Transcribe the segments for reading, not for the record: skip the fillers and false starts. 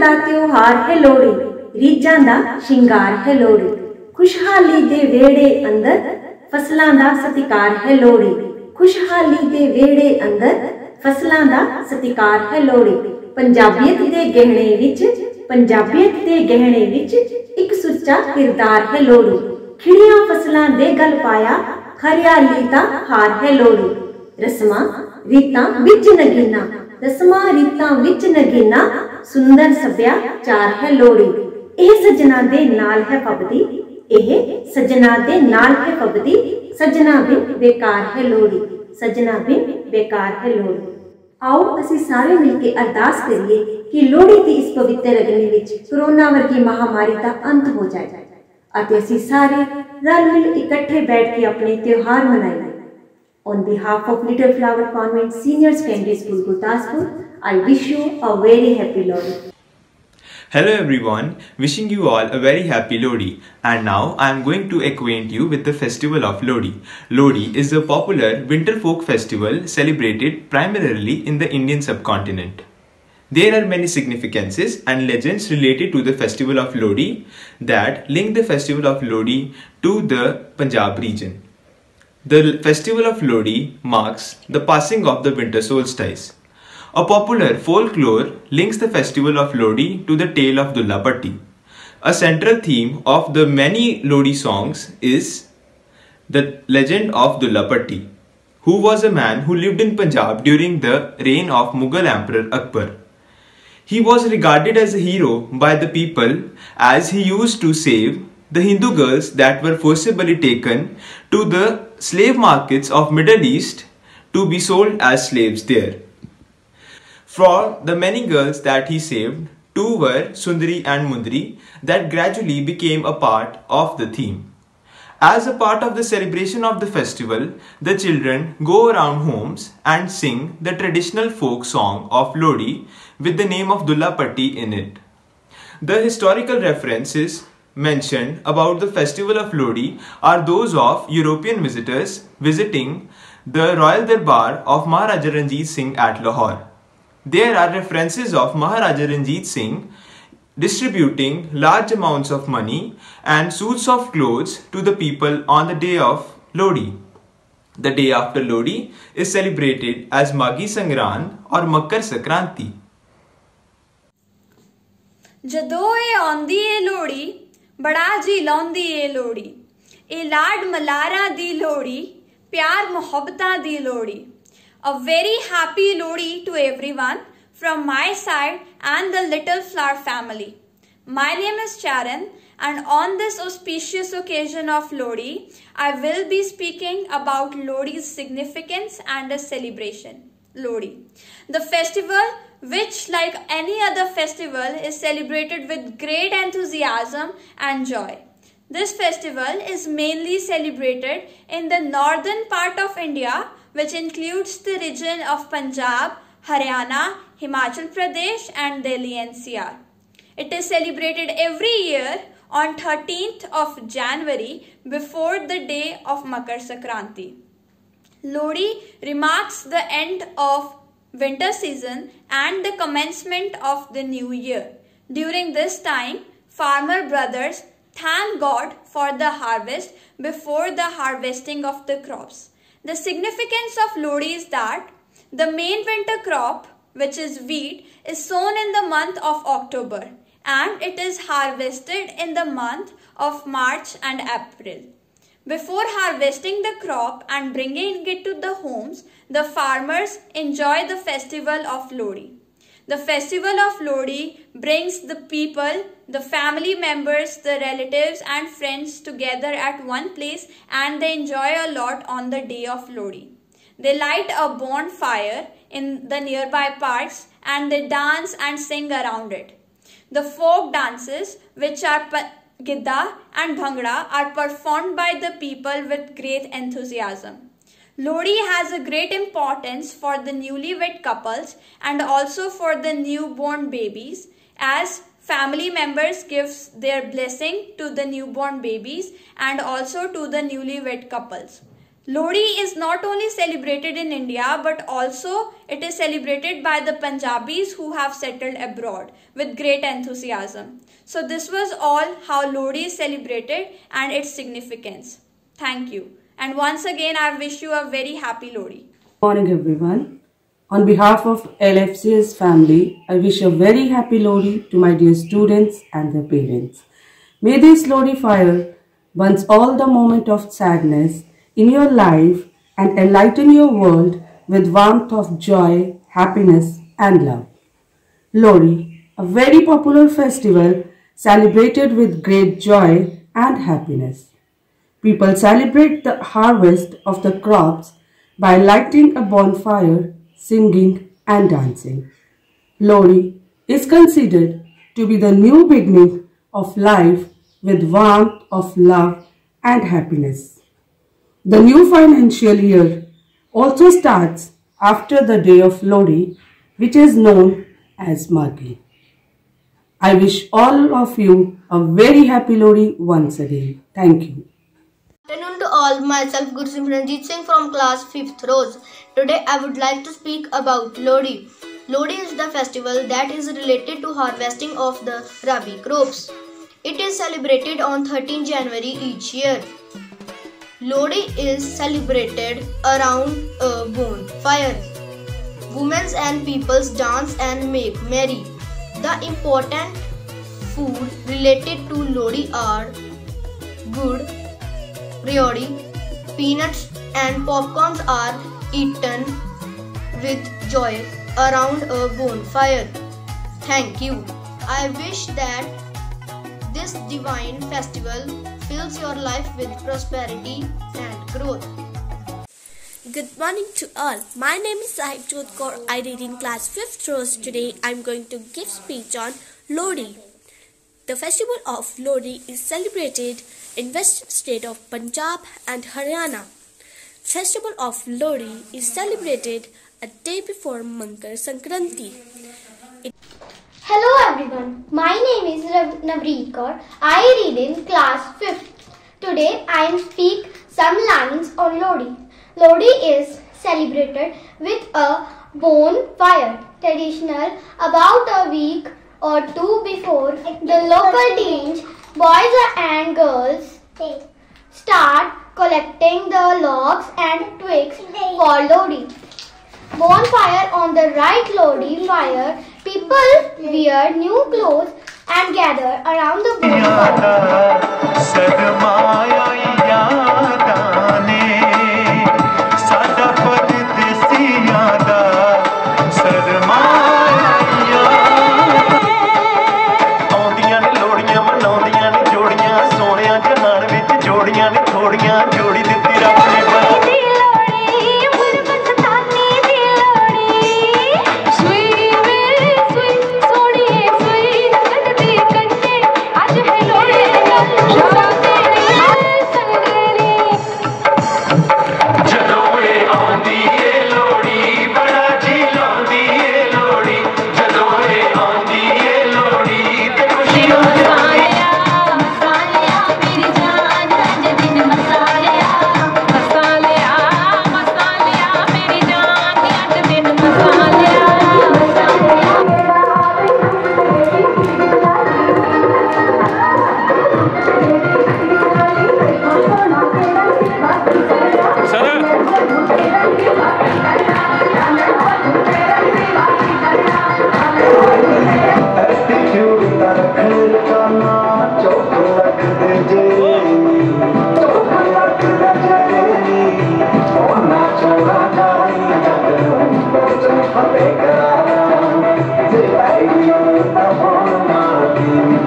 दा त्योहार है लोहड़ी, रीझां दा शिंगार है लोहड़ी। खुशहाली दे वेड़े अंदर फसलां दा सतिकार है लोहड़ी। खुशहाली दे वेड़े अंदर फसलां दा सतिकार है लोहड़ी। पंजाबीयत दे गहणे विच, पंजाबीयत दे गहणे विच एक सुच्चा किरदार है लोहड़ी। खिड़ियां फसलां दे गल पाया, हरियाली दा हार है लोहड़ी। रस्मां रीतां विच नगीना, रस्मां रीतां विच नगीना, सुंदर सभ्याचार है लोहड़ी। एह सजना दे नाल है फबदी, एह सजना दे नाल है फबदी, सजना बिन बेकार है लोहड़ी, सजना बिन बेकार है लोहड़ी। आओ असी सारे मिलके अरदास करिए कि लोहड़ी की इस पवित्र अग्नि विच कोरोना वर्गी महामारी का अंत हो जाए अते असी सारे रल मिल इकट्ठे बैठ के अपने त्योहार मनाइए। On behalf of Little Flower Convent Senior Secondary School, Gurdaspur, I wish you a very happy Lohri. Hello everyone, wishing you all a very happy Lohri. And now I am going to acquaint you with the festival of Lohri. Lohri is a popular winter folk festival celebrated primarily in the Indian subcontinent. There are many significances and legends related to the festival of Lohri that link the festival of Lohri to the Punjab region. The festival of Lohri marks the passing of the winter solstice. A popular folklore links the festival of Lohri to the tale of Dulla Bhatti. A central theme of the many Lohri songs is the legend of Dulla Bhatti, who was a man who lived in Punjab during the reign of Mughal Emperor Akbar. He was regarded as a hero by the people as he used to save the Hindu girls that were forcibly taken to the slave markets of Middle East to be sold as slaves there. For the many girls that he saved, two were Sundari and Mundari that gradually became a part of the theme. As a part of the celebration of the festival, the children go around homes and sing the traditional folk song of Lohri with the name of Dulla Bhatti in it. The historical references mentioned about the festival of Lohri are those of European visitors visiting the Royal Darbar of Maharaja Ranjit Singh at Lahore. There are references of Maharaja Ranjit Singh distributing large amounts of money and suits of clothes to the people on the day of Lohri. The day after Lohri is celebrated as Maghi Sangrant or Makar Sankranti. जदों ए आउंदी ए लोहड़ी बड़ा जी लाउंदी ए लोहड़ी, ए लाड मलारा दी लोहड़ी, प्यार मोहब्बतां दी Lohri. A very happy Lohri to everyone from my side and the Little Flower family. My name is Charan, and on this auspicious occasion of Lohri, I will be speaking about Lohri's significance and a celebration. Lohri, the festival which, like any other festival, is celebrated with great enthusiasm and joy. This festival is mainly celebrated in the northern part of India, which includes the region of Punjab, Haryana, Himachal Pradesh and Delhi NCR. It is celebrated every year on 13th of January before the day of Makar Sankranti. Lohri remarks the end of winter season and the commencement of the new year. During this time, farmer brothers thank God for the harvest before the harvesting of the crops. The significance of Lohri is that the main winter crop, which is wheat, is sown in the month of October and it is harvested in the month of March and April. Before harvesting the crop and bringing it to the homes, the farmers enjoy the festival of Lohri. The festival of Lohri brings the people, the family members, the relatives and friends together at one place, and they enjoy a lot on the day of Lohri. They light a bonfire in the nearby parks and they dance and sing around it. The folk dances, which are Gidda and Bhangra, are performed by the people with great enthusiasm. Lohri has a great importance for the newlywed couples and also for the newborn babies, as family members give their blessing to the newborn babies and also to the newlywed couples. Lodi is not only celebrated in India but also it is celebrated by the Punjabis who have settled abroad with great enthusiasm. So this was all how Lodi is celebrated and its significance. Thank you. And once again I wish you a very happy Lodi. Good morning everyone. On behalf of LFCS family, I wish a very happy Lodi to my dear students and their parents. May this Lodi fire burns all the moment of sadness in your life and enlighten your world with warmth of joy, happiness and love. Lodi, a very popular festival celebrated with great joy and happiness. People celebrate the harvest of the crops by lighting a bonfire, singing and dancing. Lodi is considered to be the new beginning of life with warmth of love and happiness. The new financial year also starts after the day of Lodi, which is known as Maghi. I wish all of you a very happy Lodi once again. Thank you. Good afternoon to all. Myself Guru Simranjeet Singh from class 5th Rose. Today I would like to speak about Lodi. Lodi is the festival that is related to harvesting of the Rabi crops. It is celebrated on 13 January each year. Lodi is celebrated around a bonfire. Women and peoples dance and make merry. The important food related to Lodi are good, riyodi, peanuts and popcorns are eaten with joy around a bonfire. Thank you. I wish that this divine festival fills your life with prosperity and growth. Good morning to all. My name is Sahib Jodhkar. I read in class 5th Rose. Today I am going to give speech on Lodi. The festival of Lodi is celebrated in west state of Punjab and Haryana. Festival of Lodi is celebrated a day before Makar Sankranti. Hello everyone, my name is Navreet Kaur. I read in class 5th. Today I am speak some lines on Lodi. Lodi is celebrated with a bonfire, traditional about a week or two before the local teens, boys and girls start collecting the logs and twigs for Lodi. Bonfire on the right Lodi fire, people wear new clothes and gather around the bonfire.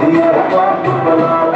Hey,